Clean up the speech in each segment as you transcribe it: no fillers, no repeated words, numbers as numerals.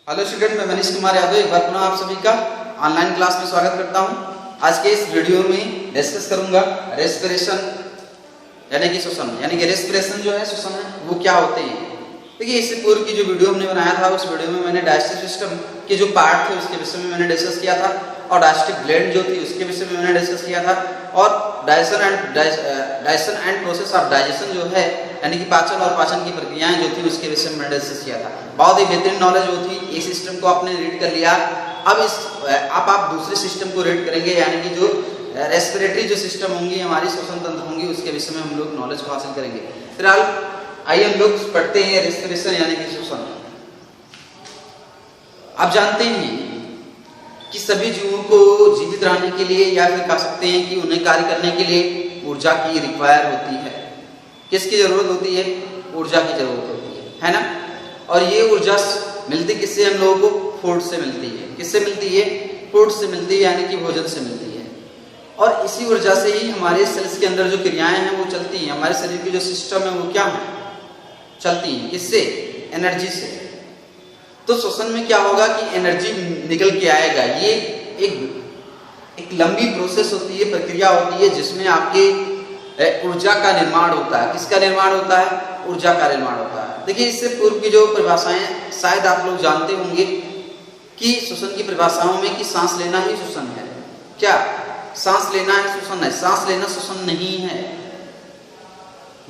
Hello student, मैं मनीष कुमार यादव एक बार पुनः आप सभी का ऑनलाइन क्लास में स्वागत करता हूं। आज के इस वीडियो में डिस्कस करूंगा रेस्पिरेशन यानी कि श्वसन, यानी कि रेस्पिरेशन जो है श्वसन है वो क्या होते हैं। देखिए, इससे पूर्व की जो वीडियो हमने बनाया था उस वीडियो में मैंने डाइजेस्टिव सिस्टम के जो पार्ट थे उसके विषय में मैंने डिस्कस किया था और डाइजेस्टिव ग्लैंड जो थी उसके विषय में मैंने डिस्कस किया था और digestion and process of digestion जो है यानी कि पाचन और पाचन की प्रक्रियाएं जो थी उसके विषय में मैंने डिस्कस किया था। बहुत ही बेहतरीन नॉलेज जो थी, एक सिस्टम को आपने रीड कर लिया। अब आप दूसरे सिस्टम को रीड करेंगे यानी कि जो रेस्पिरेटरी जो सिस्टम होंगी, हमारी श्वसन तंत्र होंगी, उसके विषय में हम लोग नॉलेज को हासिल करेंगे। फिलहाल आइए हम लोग पढ़ते हैं रेस्पिरेशन यानी कि श्वसन। आप जानते हैं कि सभी जीवों को जीवित रहने के लिए या फिर कह सकते हैं कि उन्हें कार्य करने के लिए ऊर्जा की रिक्वायर होती है। किसकी जरूरत होती है? ऊर्जा की जरूरत होती है ना। और ये ऊर्जा मिलती किससे? हम लोगों को फूड से मिलती है। किससे मिलती है? फूड से मिलती है यानी कि भोजन से मिलती है। और इसी ऊर्जा से ही हमारे सेल्स के अंदर जो क्रियाएं हैं वो चलती हैं। हमारे शरीर की जो सिस्टम है वो क्या है? चलती हैं। किससे? एनर्जी से। तो श्वसन में क्या होगा कि एनर्जी निकल के आएगा। ये एक लंबी प्रोसेस होती है, प्रक्रिया होती है जिसमें आपके ऊर्जा का निर्माण होता है। किसका निर्माण होता है? ऊर्जा का निर्माण होता है। देखिए, इससे पूर्व की जो परिभाषाएं शायद आप लोग जानते होंगे कि श्वसन की परिभाषाओं में कि सांस लेना ही श्वसन है। क्या सांस लेना है श्वसन है? सांस लेना श्वसन नहीं है।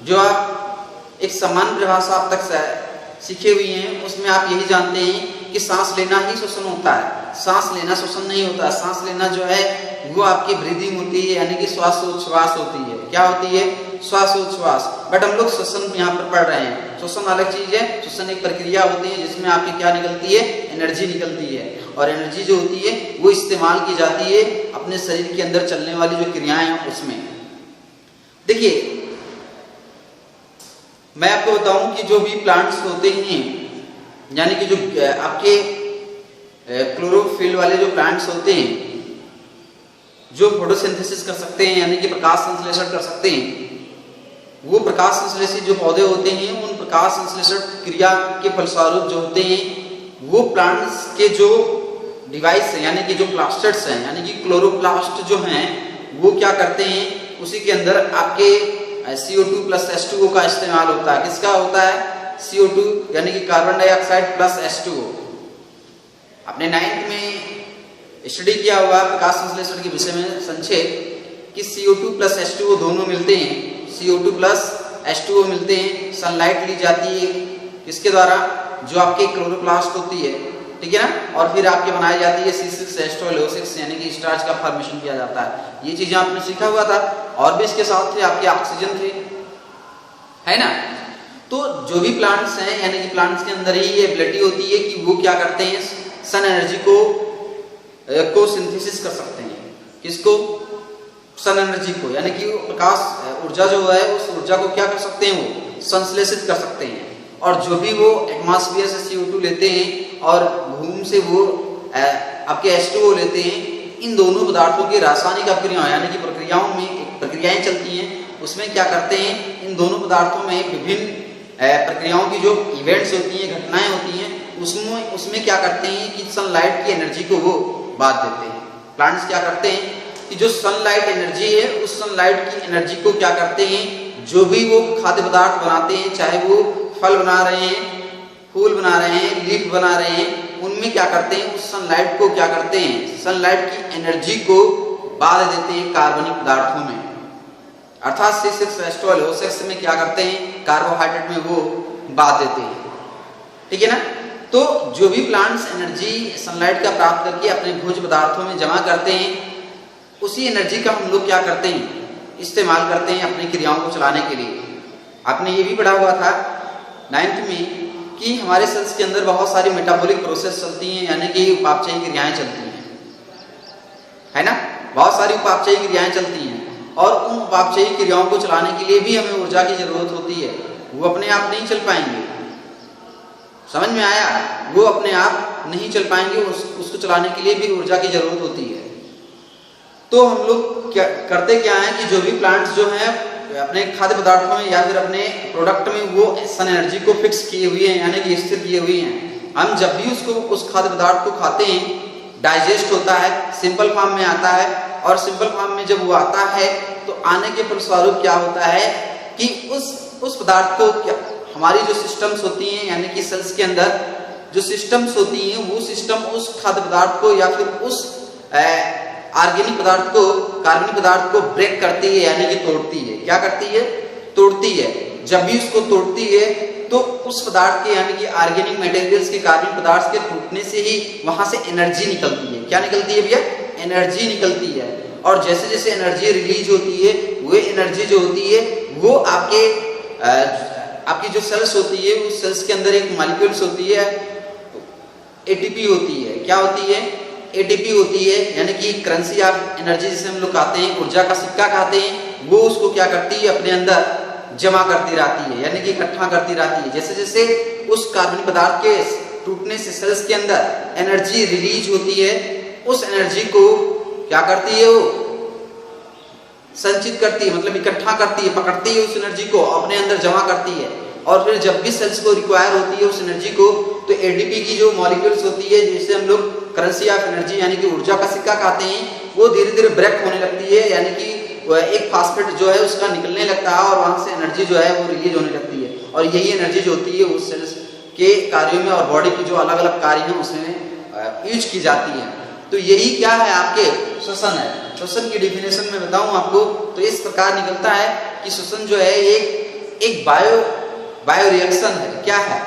जो आप एक समान परिभाषा अब तक सीखे हुए हैं उसमें आप यही जानते हैं कि सांस लेना ही श्वसन होता है। सांस लेना श्वसन नहीं होता। सांस लेना जो है वो आपकी ब्रीदिंग होती है यानी कि श्वासोच्छ्वास होती है। क्या होती है? श्वासोच्छ्वास। बट हम लोग श्वसन यहाँ पर पढ़ रहे हैं। श्वसन अलग चीज है। श्वसन एक प्रक्रिया होती है जिसमें आपकी क्या निकलती है? एनर्जी निकलती है। और एनर्जी जो होती है वो इस्तेमाल की जाती है अपने शरीर के अंदर चलने वाली जो क्रियाएं हैं उसमें। देखिए, मैं आपको बताऊं कि जो भी प्लांट्स होते हैं यानी कि जो आपके क्लोरोफिल वाले जो प्लांट्स होते हैं जो फोटोसिंथेसिस कर सकते हैं यानी कि प्रकाश संश्लेषण कर सकते हैं, वो प्रकाश संश्लेषित जो पौधे होते हैं उन प्रकाश संश्लेषण क्रिया के फलस्वरूप जो होते हैं वो प्लांट्स के जो डिवाइस है यानी कि जो प्लास्टिड्स हैं यानी कि क्लोरोप्लास्ट जो हैं वो क्या करते हैं, उसी के अंदर आपके CO2 प्लस H2O का इस्तेमाल होता है। किसका होता है? CO2 यानी कि कार्बन डाइऑक्साइड प्लस H2O। आपने 9th में स्टडी किया हुआ प्रकाश संश्लेषण के विषय में संक्षेप कि CO2 प्लस H2O दोनों मिलते हैं। CO2 प्लस H2O मिलते हैं। सनलाइट ली जाती है किसके द्वारा? जो आपके क्लोरोप्लास्ट होती है, ठीक है ना। और फिर आपके बनाई जाती है C6H12O6 यानी कि स्टार्च का फॉर्मेशन किया जाता है। ये चीजें आपने सीखा हुआ था। और भी इसके साथ थे आपके ऑक्सीजन थे, है ना। तो जो भी प्लांट्स हैं यानी कि प्लांट्स के अंदर ही ये एबिलिटी होती है कि वो क्या करते हैं? सन एनर्जी को सिंथेसिस कर सकते हैं। किसको? सन एनर्जी को, यानी कि प्रकाश ऊर्जा जो है उस ऊर्जा को क्या कर सकते हैं? वो संश्लेषित कर सकते हैं। और जो भी वो एटमॉस्फेयर से CO2 लेते हैं और भूमि से वो आपके H2O लेते हैं, इन दोनों पदार्थों की रासायनिक अभिक्रियाएं यानी कि प्रक्रियाओं में प्रक्रियाएं चलती हैं। उसमें क्या करते हैं? इन दोनों पदार्थों में विभिन्न प्रक्रियाओं की जो इवेंट्स होती हैं, घटनाएं होती हैं, उसमें क्या करते हैं कि सनलाइट की एनर्जी को वो बांट देते हैं। प्लांट्स क्या करते हैं कि जो सनलाइट एनर्जी है उस सनलाइट की एनर्जी को क्या करते हैं, जो भी वो खाद्य पदार्थ बनाते हैं, चाहे वो फल बना रहे हैं, फूल बना रहे हैं, लीफ बना रहे हैं, उनमें क्या करते हैं? उस सनलाइट को क्या करते हैं? सनलाइट की एनर्जी को बांध देते हैं कार्बनिक पदार्थों में। अर्थात C6H12O6 में क्या करते हैं? कार्बोहाइड्रेट में वो बांध देते हैं, ठीक है ना। तो जो भी प्लांट्स एनर्जी सनलाइट का प्राप्त करके अपने भोज्य पदार्थों में जमा करते हैं, उसी एनर्जी का हम लोग क्या करते हैं? इस्तेमाल करते हैं अपनी क्रियाओं को चलाने के लिए। आपने ये भी पढ़ा हुआ था 9th में कि हमारे सेल्स के अंदर बहुत सारी मेटाबॉलिक प्रोसेस चलती हैं यानी कि उपापचयी क्रियाएं चलती हैं, है ना। बहुत सारी उपापचयी क्रियाएं चलती हैं और उन उपापचयी क्रियाओं को चलाने के लिए भी हमें ऊर्जा की जरूरत होती है। वो अपने आप नहीं चल पाएंगे। समझ में आया? वो अपने आप नहीं चल पाएंगे, उसको चलाने के लिए भी ऊर्जा की जरूरत होती है। तो हम लोग क्या करते हैं कि जो भी प्लांट्स जो हैं अपने खाद्य पदार्थों में या फिर अपने प्रोडक्ट में वो सन एनर्जी को फिक्स किए हुए हैं यानी कि स्थिर किए हुए हैं। हम जब भी उस खाद्य पदार्थ को खाते हैं, डाइजेस्ट होता है, सिंपल फॉर्म में आता है, और सिंपल फॉर्म में जब वो आता है तो आने के फलस्वरूप क्या होता है कि उस पदार्थ को हमारी जो सिस्टम्स होती हैं, यानी कि सेल्स के अंदर जो सिस्टम्स होती हैं, वो सिस्टम उस खाद्य पदार्थ को या फिर उस ऑर्गेनिक पदार्थ को, कार्बनिक पदार्थ को ब्रेक करती है, यानी कि तोड़ती है। क्या करती है? तोड़ती है। जब भी उसको तोड़ती है तो उस पदार्थ के, यानी कि ऑर्गेनिक मटेरियल्स के, कार्बनिक पदार्थ के टूटने से ही वहां से एनर्जी निकलती है। क्या निकलती है भैया? एनर्जी निकलती है। और जैसे जैसे एनर्जी रिलीज होती है, वो एनर्जी जो होती है वो आपकी जो सेल्स होती है, उस सेल्स के अंदर एक मॉलिक्यूल्स होती है, एटीपी होती है। क्या होती है? एटीपी होती है, यानी कि करेंसी ऑफ एनर्जी जिसे हम लोग कहते हैं, ऊर्जा का सिक्का कहते हैं। वो उसको क्या करती है? अपने अंदर जमा करती रहती है, यानी कि इकट्ठा करती रहती है। जैसे जैसे उस कार्बनिक पदार्थ के टूटने से सेल्स के अंदर एनर्जी रिलीज होती है, उस एनर्जी को क्या करती है? वो संचित करती है, मतलब इकट्ठा करती है, पकड़ती है उस एनर्जी को, अपने अंदर जमा करती है। और फिर जब भी सेल्स को रिक्वायर होती है उस एनर्जी को, तो एटीपी की जो मॉलिक्यूल्स होती है, जिसे हम लोग करेंसी ऑफ एनर्जी यानी कि ऊर्जा का सिक्का कहते हैं, वो धीरे धीरे ब्रेक होने लगती है, यानी कि एक फास्फेट जो है उसका निकलने लगता है और वहां से एनर्जी जो है वो रिलीज होने लगती है। और यही एनर्जी जो होती है उस सेल्स के कार्यों में और बॉडी के जो अलग अलग कार्य हैं उसमें यूज की जाती है। तो यही क्या है? आपके श्वसन है। श्वसन की डिफिनेशन में बताऊं आपको तो इस प्रकार निकलता है कि श्वसन जो है एक बायो रिएक्शन है। क्या है?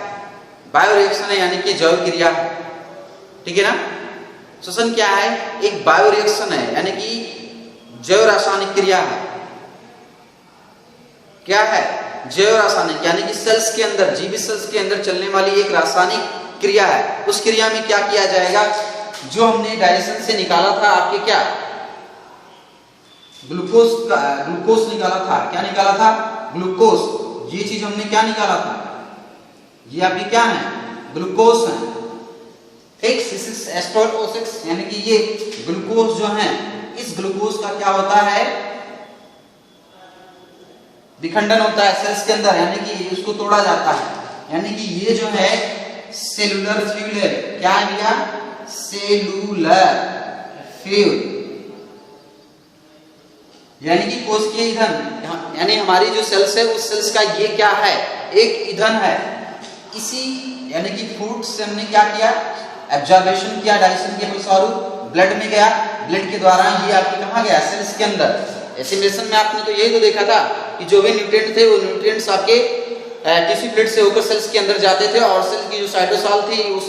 बायो रिएक्शन है, यानी कि जैव क्रिया है। ठीक है ना? श्वसन क्या है? एक बायो रिएक्शन है, यानी कि जैव रासायनिक क्रिया है। क्या है? जैव रासायनिक, यानी कि सेल्स के अंदर, जीवित सेल्स के अंदर चलने वाली एक रासायनिक क्रिया है। उस क्रिया में क्या किया जाएगा? जो हमने डाइजेशन से निकाला था आपके, क्या ग्लूकोज निकाला था। क्या निकाला था? ग्लूकोज। ये चीज हमने क्या निकाला था? ये आपकी क्या है? ग्लूकोज है। ठीक, H6 यानी कि ये ग्लूकोज जो है, इस ग्लूकोज का क्या होता है? विखंडन होता है सेल्स के अंदर, यानी कि उसको तोड़ा जाता है। यानी कि ये जो है सेलुलर फ्यूल है। क्या है भैया? सेलुलर फ्यूल, यानी कि कोशिकीय ईंधन। यानी हमारी जो सेल्स है उस सेल्स का ये क्या है? एक ईंधन है। इसी यानी कि फूड से हमने क्या किया? एब्जॉर्बेशन किया, डाइजेशन के फलस्वरूप ब्लड में गया, ब्लड के द्वारा ये आपके कहाँ गया? सेल्स के अंदर। एसिमिलेशन में आपने तो यही तो देखा था कि जो भी न्यूट्रिएंट थे वो न्यूट्रिएंट्स आपके टिश्यू प्लेट से होकर सेल्स के अंदर जाते थे, और सेल की जो साइटोसॉल थी उस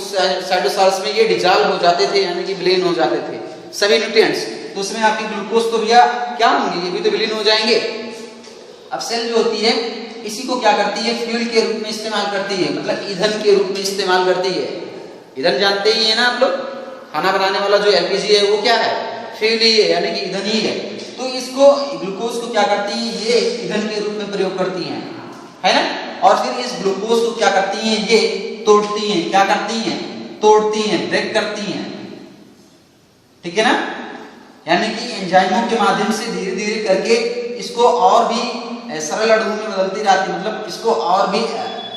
साइटोसॉल्स में ये डिजॉल्व हो जाते थे, यानी कि विलीन हो जाते थे सभी न्यूट्रिएंट्स। तो उसमें आपकी ग्लूकोज तो भैया क्या होंगे? ये भी तो विलीन हो जाएंगे। अब सेल जो होती है इसी को क्या करती है? फ्यूल के रूप में इस्तेमाल करती है, मतलब ईंधन के रूप में इस्तेमाल करती है। ईंधन जानते ही है ना आप लोग, खाना बनाने वाला जो एलपीजी है वो क्या है? फ्यूल ही है, यानी कि ईंधन ही है। तो इसको ग्लूकोज को क्या करती है? ये ईंधन के रूप में प्रयोग करती हैं, है ना? और फिर इस ग्लूकोज को क्या करती हैं? ये तोड़ती हैं। क्या करती हैं? तोड़ती हैं, ब्रेक करती हैं। ठीक है ना? यानी कि एंजाइमों के माध्यम से धीरे धीरे करके इसको और भी सरल अणुओं में बदलती रहती है, मतलब इसको और भी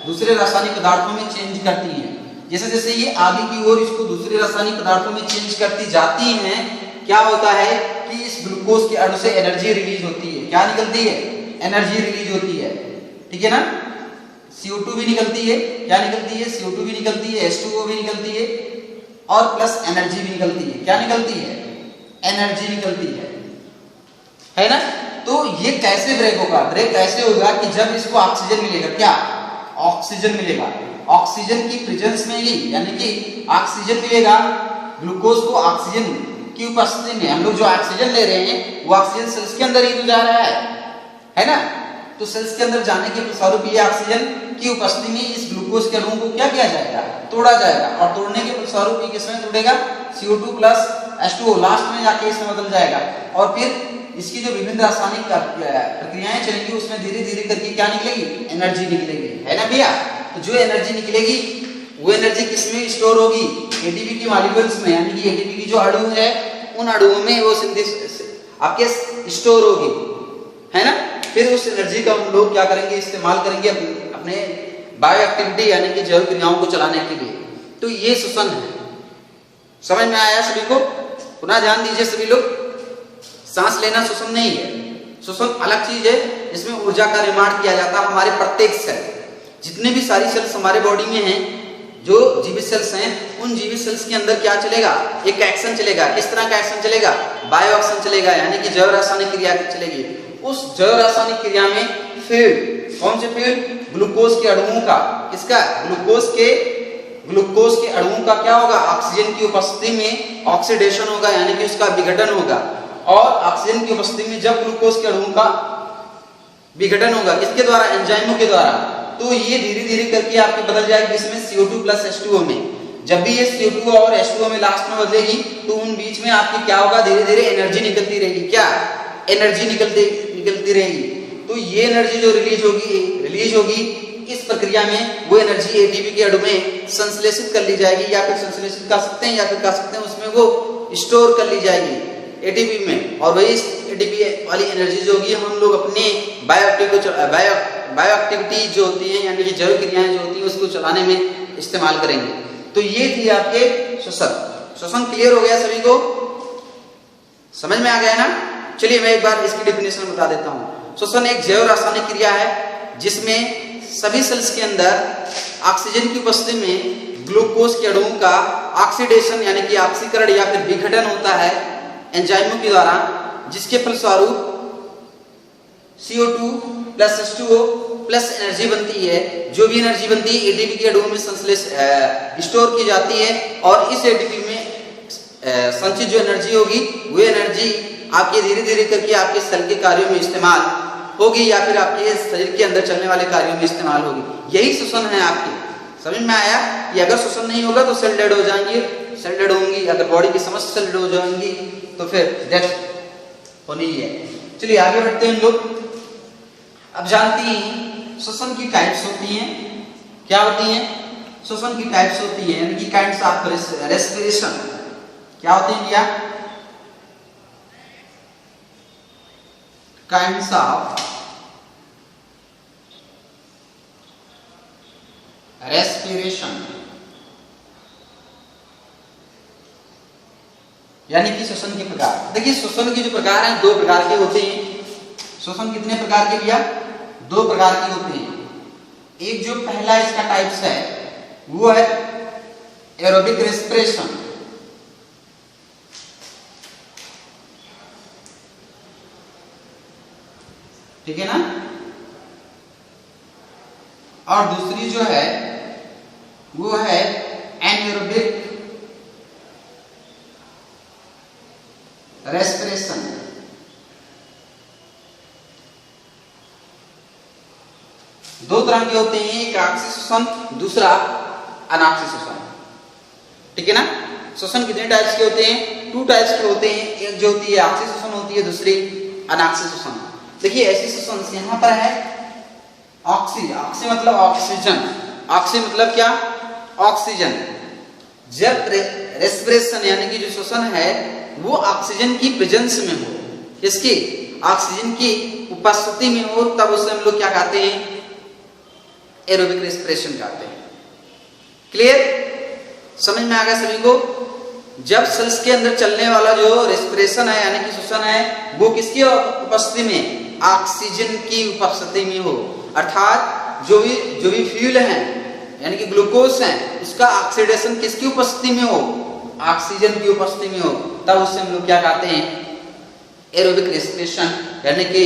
दूसरे रासायनिक पदार्थों में चेंज करती हैं। जैसे जैसे ये आगे की ओर इसको दूसरे रासायनिक पदार्थों में चेंज करती जाती हैं, क्या होता है कि इस ग्लूकोज के अणु से एनर्जी रिलीज होती है। क्या निकलती है? एनर्जी रिलीज होती है। ठीक है ना? CO2 भी निकलती है। क्या निकलती है? CO2 भी निकलती है, H2O भी निकलती है, और प्लस एनर्जी भी निकलती है। क्या निकलती है? एनर्जी निकलती है ना? तो ये कैसे ब्रेक होगा? ब्रेक कैसे होगा कि जब इसको ऑक्सीजन मिलेगा। क्या? ऑक्सीजन मिलेगा। ऑक्सीजन की प्रेजेंस में ही, यानी कि ऑक्सीजन मिलेगा ग्लूकोज को। ऑक्सीजन की उपस्थिति में हम लोग जो ऑक्सीजन ले रहे हैं वो ऑक्सीजन सेल्स के अंदर ही तो जा रहा है ना? तो सेल्स के अंदर जाने के फलस्वरूप ये ऑक्सीजन की उपस्थिति में इस ग्लूकोज के अणु को क्या किया जाएगा? तोड़ा जाएगा। और तोड़ने के फलस्वरूप ये किसमें तोड़ेगा? CO2 प्लस H2O लास्ट में जाके इसमें बदल जाएगा। और फिर इसकी जो विभिन्न रासायनिक प्रक्रियाएं चलेंगी उसमें धीरे धीरे करके क्या निकलेगी? एनर्जी निकलेगी, है ना भैया? तो जो एनर्जी निकलेगी वो एनर्जी किसमें स्टोर होगी? एटीपी की मॉलिक्यूल्स में, यानी कि एटीपी की जो अणु है उन अणुओं में वो आपके स्टोर होगी, है ना? फिर उस एनर्जी का हम लोग क्या करेंगे? इस्तेमाल करेंगे अपने बायो एक्टिविटी यानी कि जैव क्रियाओं को चलाने के लिए। तो ये श्वसन है। समझ में आया सभी को? पुनः ध्यान दीजिए सभी लोग, सांस लेना श्वसन नहीं है। श्वसन अलग चीज है, इसमें ऊर्जा का निर्माण किया जाता है। हमारे प्रत्येक सेल, जितने भी सारी सेल्स हमारे बॉडी में हैं, जो जीवित सेल्स हैं, उन जीवित सेल्स के अंदर क्या चलेगा? एक एक्शन चलेगा। किस तरह का एक्शन चलेगा? बायो एक्शन चलेगा, यानी कि जैव रासायनिक क्रिया चलेगी। उस जैव रासायनिक क्रिया में फील्ड, कौन से फील्ड? ग्लूकोज के अणुओं का, किसका? ग्लूकोज के अणुओं का क्या होगा? ऑक्सीजन की उपस्थिति में ऑक्सीडेशन होगा, यानी कि उसका विघटन होगा। और ऑक्सीजन की उपस्थिति में जब ग्लूकोज के अणुओं का विघटन होगा, किसके द्वारा? एंजाइमों के द्वारा, तो ये धीरे धीरे करके आपकी बदल जाएगी इसमें CO2 प्लस H2O में। जब भी ये CO2 और H2O में लास्ट में बदलेगी, तो उन बीच में आपकी क्या होगा? धीरे धीरे एनर्जी निकलती रहेगी। क्या एनर्जी निकलती रहेगी? तो ये एनर्जी जो रिलीज होगी इस प्रक्रिया में, वो एनर्जी एटीपी के अणु में संश्लेषित कर ली जाएगी, या फिर संश्लेषित कर सकते हैं, या फिर कर सकते हैं उसमें वो स्टोर कर ली जाएगी एटीपी में। और वही एटीपी वाली एनर्जी जो होगी हम लोग अपने बायो एक्टिविटी जो होती है, यानी कि जैव क्रियाएं जो होती है, उसको चलाने में इस्तेमाल करेंगे। तो ये थी आपके श्वसन। क्लियर हो गया सभी को? समझ में आ गया ना? चलिए मैं एक बार इसकी डेफिनेशन बता देता हूँ। श्वसन एक जैव रासायनिक क्रिया है जिसमें सभी सेल्स के अंदर ऑक्सीजन की उपस्थिति में ग्लूकोज के अणुओं का ऑक्सीडेशन, यानी कि ऑक्सीकरण या फिर विघटन होता है एंजाइमों के द्वारा, जिसके फलस्वरूप CO2 plus H2O plus energy बनती है। जो भी एनर्जी बनती है एटीपी के अणुओं में स्टोर की जाती है, और इस एटीपी में संचित जो एनर्जी होगी, वो एनर्जी आपके धीरे धीरे करके आपके सेल के कार्यों में इस्तेमाल होगी, या फिर आपके शरीर के अंदर चलने वाले कार्यों में इस्तेमाल होगी। यही श्वसन है आपके। समझ में आया? कि अगर श्वसन नहीं होगा तो सेल डेड हो जाएंगे, सेल डेड होंगी। अगर बॉडी की समस्त सेल डेड हो जाएंगी तो फिर डेथ होनी ही है। चलिए आगे बढ़ते हैं लोग। अब जानती हैं श्वसन की टाइप्स होती हैं। क्या होती हैं? श्वसन की टाइप्स होती है, यानी कि काइंड्स ऑफ रेस्पिरेशन। क्या होती है भैया? काइंड्स ऑफ रेस्पिरेशन, यानी कि श्वसन के प्रकार। देखिए श्वसन के जो प्रकार हैं, 2 प्रकार के होते हैं। श्वसन कितने प्रकार के भैया? 2 प्रकार के होते हैं। एक जो पहला इसका टाइप्स है वो है एरोबिक रेस्पिरेशन। ठीक है ना? और दूसरी जो है वो है एनएरोबिक रेस्पिरेशन। दो तरह के होते हैं, एक ऑक्सी श्वसन, दूसरा अनाक्सी श्वसन। ठीक है ना? श्वसन कितने टाइप्स के होते हैं? 2 टाइप्स के होते हैं। एक जो होती है ऑक्सी श्वसन होती है, दूसरी अनाक्सी श्वसन। देखिए ऐसी श्वसन यहां पर है ऑक्सी। ऑक्सी मतलब ऑक्सीजन। ऑक्सी मतलब क्या? ऑक्सीजन। जब रेस्पिरेशन यानी कि जो श्वसन है वो ऑक्सीजन की प्रेजेंस में हो, इसकी ऑक्सीजन की उपस्थिति में हो, तब उसे हम लोग क्या कहते हैं? एरोबिक रेस्पिरेशन कहते हैं। क्लियर? समझ में आ गया सभी को? जब सेल्स के अंदर चलने वाला जो रेस्पिरेशन है यानी कि श्वसन है, वो किसकी उपस्थिति में? ऑक्सीजन की उपस्थिति में हो। अर्थात जो भी फ्यूल है यानी कि ग्लूकोज है, उसका ऑक्सीडेशन किसकी उपस्थिति में हो? ऑक्सीजन की उपस्थिति में हो, तब उससे हम लोग क्या कहते हैं? एरोबिक रेस्पिरेशन यानी कि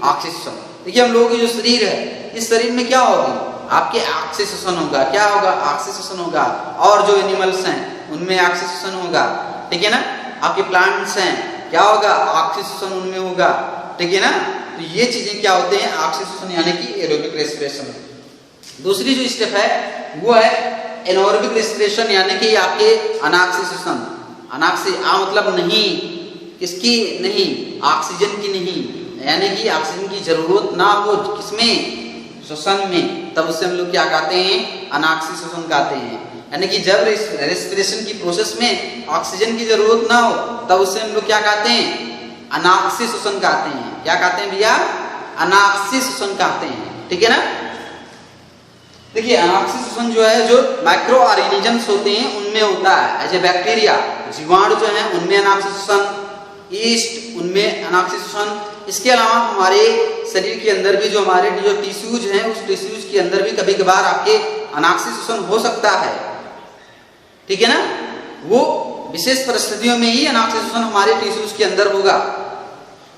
ऑक्सीजन। देखिए हम लोगों की जो शरीर है, इस शरीर में क्या होगी? आपके ऑक्सीजन होगा। क्या होगा? ऑक्सीजन होगा। और जो एनिमल्स हैं उनमें ऑक्सीजन होगा। ठीक है ना? आपके प्लांट्स हैं, क्या होगा? ऑक्सीजन उनमें होगा। ठीक है ना? तो ये चीजें क्या होते हैं? ऑक्सीजन यानी कि एरोबिक रेस्पिरेशन। दूसरी जो स्टेप है वो है एनारोबिक रेस्पिरेशन यानी कि आपके अनाक्सीजन। अनाक्सी आ मतलब नहीं, किसकी नहीं? ऑक्सीजन की नहीं, यानी कि ऑक्सीजन की जरूरत ना हो किसमें? श्वसन में, तब उससे हम लोग क्या कहते हैं? अनाक्सी श्वसन कहते हैं। यानी कि जब रेस्पिरेशन की प्रोसेस में ऑक्सीजन की जरूरत ना हो, तब उससे हम लोग क्या कहते हैं? अनाक्सी श्वसन कहते हैं। क्या कहते हैं भैया? अनाक्सी श्वसन कहते हैं। ठीक है ना? देखिए अनाक्सिक शोषण जो है, जो माइक्रो ऑर्गेनिजम्स होते हैं उनमें होता है। ऐसे बैक्टीरिया, जीवाणु जो है उनमें अनाक्सिक शोषण, ईस्ट उनमें अनाक्सिक शोषण। इसके अलावा हमारे शरीर के अंदर भी जो हमारे जो टिश्यूज हैं, उस टिश्यूज के अंदर भी कभी कभार आपके अनाक्सिक शोषण हो सकता है, ठीक है ना। वो विशेष परिस्थितियों में ही अनाक्सिक शोषण हमारे टिश्यूज के अंदर होगा।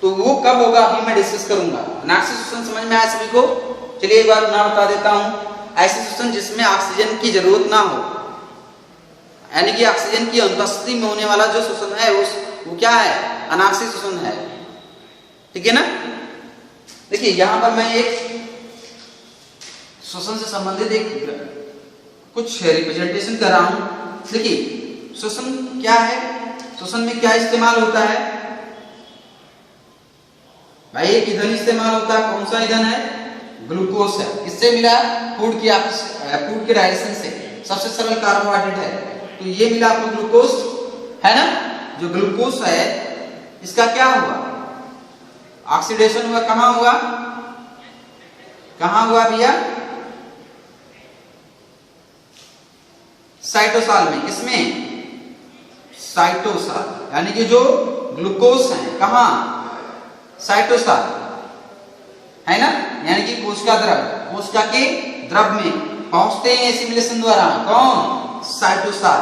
तो वो कब होगा अभी मैं डिस्कस करूंगा। अनाक्सिक शोषण समझ में आया सभी को? चलिए एक बार मैं बता देता हूं। ऐसे शोषण जिसमें ऑक्सीजन की जरूरत ना हो, यानी कि ऑक्सीजन की अनुपस्थिति में होने वाला जो शोषण है वो क्या है? अनाक्सिक शोषण है, ठीक है ना। देखिए यहां पर मैं एक शोषण से संबंधित एक कुछ रिप्रेजेंटेशन कर रहा हूं। देखिए शोषण क्या है, शोषण में क्या इस्तेमाल होता है भाई? एक ईंधन इस्तेमाल होता है। कौन सा ईंधन है? ग्लूकोज है। किससे मिला? फूड के डाइजेशन से। सबसे सरल कार्बोहाइड्रेट है, तो ये मिला आपको ग्लूकोज, है ना। जो ग्लूकोज है इसका क्या हुआ? ऑक्सीडेशन हुआ। कहां हुआ? कहां हुआ भैया? साइटोसाल में। किसमें? साइटोसाल, यानी कि जो ग्लूकोज है कहां? साइटोसाल, है ना। यानी कि कोशिका द्रव, कोशिका के द्रव में पहुंचते हैं एसिमिलेशन द्वारा। कौन? साइटोसाल,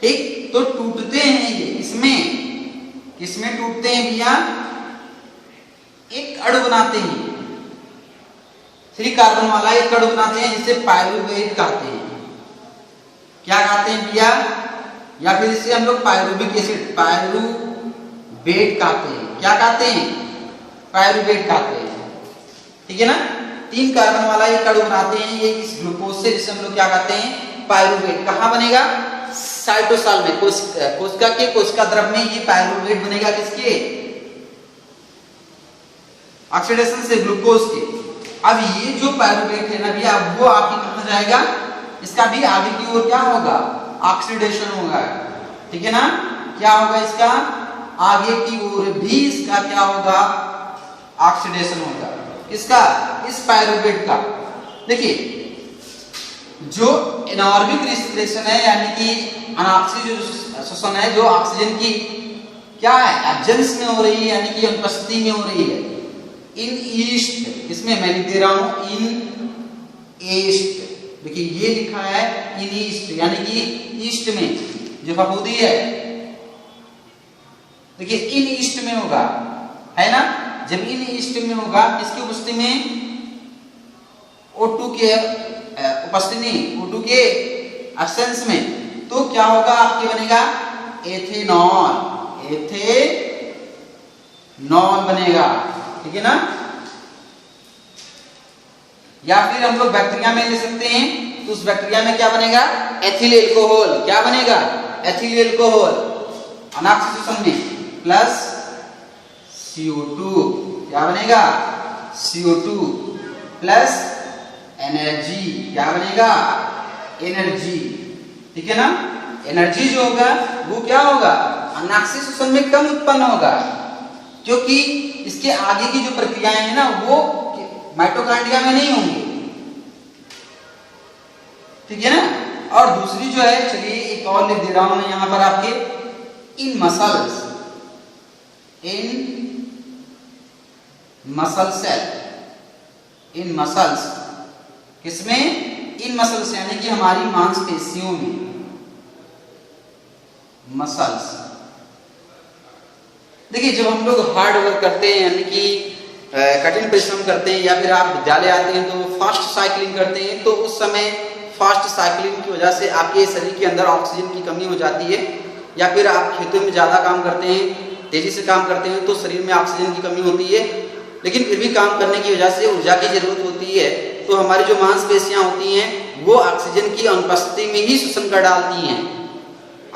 ठीक। तो टूटते हैं ये इसमें, किसमें टूटते हैं भैया? एक अणु बनाते हैं, 3 कार्बन वाला एक अणु बनाते हैं, जिसे पायरुवेट कहते हैं। क्या कहते हैं भैया? या फिर इसे हम लोग पायरुविक एसिड, पायरुवेट कहते हैं। क्या कहते हैं? पायरुवेट कहते हैं, ठीक है ना। 3 कार्बन वाला एक अणु बनाते हैं ये इस ग्लूकोज से, जिसे हम लोग क्या कहते हैं? पायरुवेट। कहां बनेगा? साइटोसाल में, कोशिका द्रव में ये पायरुवेट बनेगा। किसके? ऑक्सीडेशन से ग्लूकोज के। अब ये जो पायरुवेट है ना भैया, वो आपके कहां जाएगा? इसका भी आगे की ओर क्या होगा? ऑक्सीडेशन होगा, ठीक है ना। क्या होगा इसका? आगे की ओर भी इसका क्या होगा? ऑक्सीडेशन होगा। इसका, इस पायरुवेट का। देखिए जो एनारोबिक रेस्पिरेशन है, यानी कि अनाक्सिक जो श्वसन है, जो ऑक्सीजन की क्या है? एब्सेंस में हो रही है, यानी कि अनुपस्थिति में हो रही है। इन ईस्ट, इसमें मैं लिख दे रहा हूं इन ईस्ट। देखिए ये लिखा है इन ईस्ट, यानी कि ईस्ट में जो फफूंदी है, देखिए इन ईस्ट में होगा, है ना। जब इन ईस्ट में होगा, किसकी उपस्थिति में? O2 के उपस्थिति, O2 के एब्सेंस में, तो क्या होगा? आपके बनेगा एथेनॉल, एथेनॉल बनेगा, ठीक है ना। या फिर हम लोग बैक्टीरिया में ले सकते हैं, तो उस बैक्टीरिया में क्या बनेगा? Ethyl alcohol. क्या बनेगा? Ethyl alcohol. अनाक्सिक शोषण में प्लस CO2, क्या बनेगा? CO2 प्लस एनर्जी, क्या बनेगा? एनर्जी, ठीक है ना। एनर्जी जो होगा वो क्या होगा? अनाक्सिक शोषण में कम उत्पन्न होगा, क्योंकि इसके आगे की जो प्रक्रियाएं हैं ना, वो माइटोकॉन्ड्रिया में नहीं होंगी, ठीक है ना। और दूसरी जो है, चलिए एक और लिख दे रहा हूं मैं यहां पर आपके, इन मसल्स, इन मसल सेल, इन मसल्स। किसमें? इन मसल्स, यानी कि हमारी मांसपेशियों में, मसल्स। देखिए जब हम लोग हार्ड वर्क करते हैं, यानी कि कठिन परिश्रम करते हैं, या फिर आप विद्यालय आते हैं तो फास्ट साइकिलिंग करते हैं, तो उस समय फास्ट साइकिलिंग की वजह से आपके शरीर के अंदर ऑक्सीजन की कमी हो जाती है। या फिर आप खेतों में ज़्यादा काम करते हैं, तेजी से काम करते हैं, तो शरीर में ऑक्सीजन की कमी होती है, लेकिन फिर भी काम करने की वजह से ऊर्जा की जरूरत होती है। तो हमारी जो मांसपेशियां होती हैं वो ऑक्सीजन की अनुपस्थिति में ही श्वसन कर डालती हैं,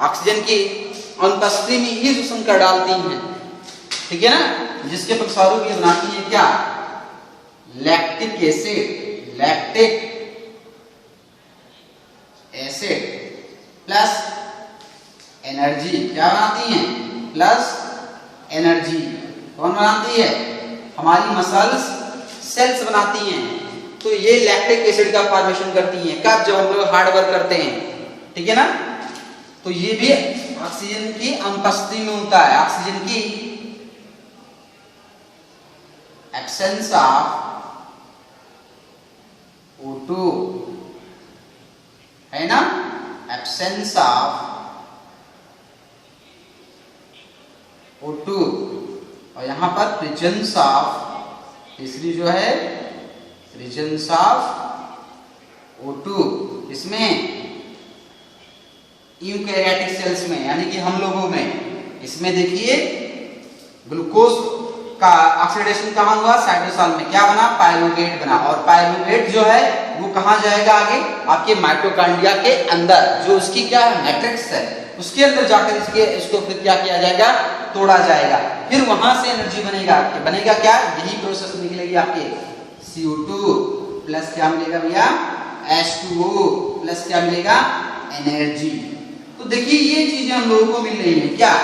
ऑक्सीजन की अनुपस्थिति में ही श्वसन कर डालती हैं, ठीक है ना। जिसके फलस्वरूप ये बनाती है क्या? Lactic acid, lactic acid plus energy. क्या बनाती हैं? Plus energy. कौन बनाती है? हमारी मसल्स सेल्स बनाती हैं, तो ये लैक्टिक एसिड का फॉर्मेशन करती हैं। कब? जब हम लोग हार्ड वर्क करते हैं, ठीक है ना। तो ये भी ऑक्सीजन की अनुपस्थिति में होता है, ऑक्सीजन की एब्सेंस ऑफ O2 है ना, एब्सेंस ऑफ O2 और यहां पर प्रेजेंस ऑफ, तीसरी जो है प्रेजेंस ऑफ O2 इसमें यूकैरियोटिक सेल्स में, यानी कि हम लोगों में। इसमें देखिए ग्लूकोज का ऑक्सीडेशन कहां हुआ? साइटोसॉल में। क्या बना? पायरुवेट बना। और पायरुवेट जो है वो कहां जाएगा आगे? आपके माइटोकॉन्ड्रिया के अंदर, जो उसकी क्या है? मैट्रिक्स है, उसके अंदर जाकर इसको फिर क्या किया जाएगा? तोड़ा जाएगा। फिर वहां से एनर्जी बनेगा। बनेगा क्या? यही प्रोसेस निकलेगी आपके CO2 प्लस क्या मिलेगा भैया? H2O प्लस क्या मिलेगा? एनर्जी। तो देखिए ये चीजें हम लोगों को मिल रही है। क्या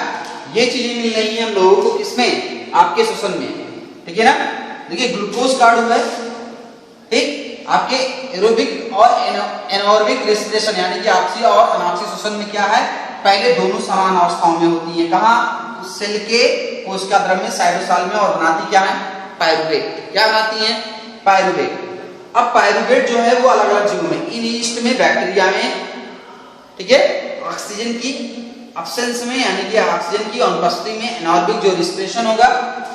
ये चीजें मिल रही है हम लोगों को? किसमें? आपके श्वसन में, ठीक है ना। देखिए ग्लूकोज कार्ड हुआ है, ठीक। आपके एरोबिक और एनारोबिक रेस्पिरेशन यानी कि ऑक्सी और अनॉक्सी श्वसन में क्या है? पहले दोनों समान अवस्थाओं में होती है। कहां? सेल के कोशिका द्रव्य में, साइटोसॉल में, और बनाती क्या है? पायरुवेट। क्या बनाती है? पायरुवेट। अब पायरुवेट जो है वो अलग अलग जीवों में, इन ईस्ट में, बैक्टीरिया में, ठीक है, ऑक्सीजन की एब्सेंस में यानी कि ऑक्सीजन की अनुपस्थिति में एनारोबिक जो रिस्पिरेशन होगा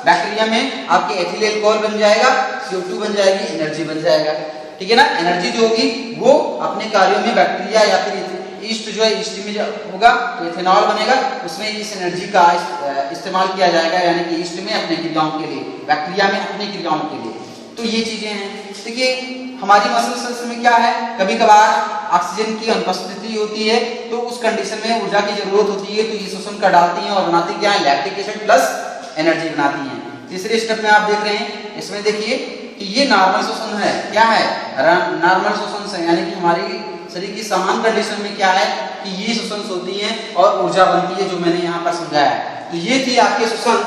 बैक्टीरिया में, आपके एथिल अल्कोहल बन जाएगा, CO2 बन जाएगी, एनर्जी बन जाएगा, ठीक है ना। एनर्जी जो होगी वो अपने कार्यों में बैक्टीरिया या फिर ईस्ट जो है, ईस्ट में होगा तो इथेनॉल बनेगा, उसमें इस एनर्जी का इस्तेमाल किया जाएगा, यानी कि ईस्ट में अपने क्रियाओं के लिए, बैक्टीरिया में अपनी क्रियाओं के लिए। तो ये चीजें हैं। देखिए हमारी मसल सेल्स में क्या है? कभी कभार ऑक्सीजन की अनुपस्थिति होती है तो उस कंडीशन में ऊर्जा की जरूरत होती है, तो ये शोषण कर डालती हैं और बनाती क्या है? लैक्टिक एसिड प्लस एनर्जी बनाती हैं। तीसरे स्टेप में आप देख रहे हैं, इसमें देखिए कि ये नॉर्मल शोषण है। क्या है? नॉर्मल शोषण से, यानी कि हमारी शरीर की सामान्य कंडीशन में क्या है कि ये शोषण होती हैं और ऊर्जा बनती है, जो मैंने यहाँ पर समझाया। तो ये थी आपके शोषण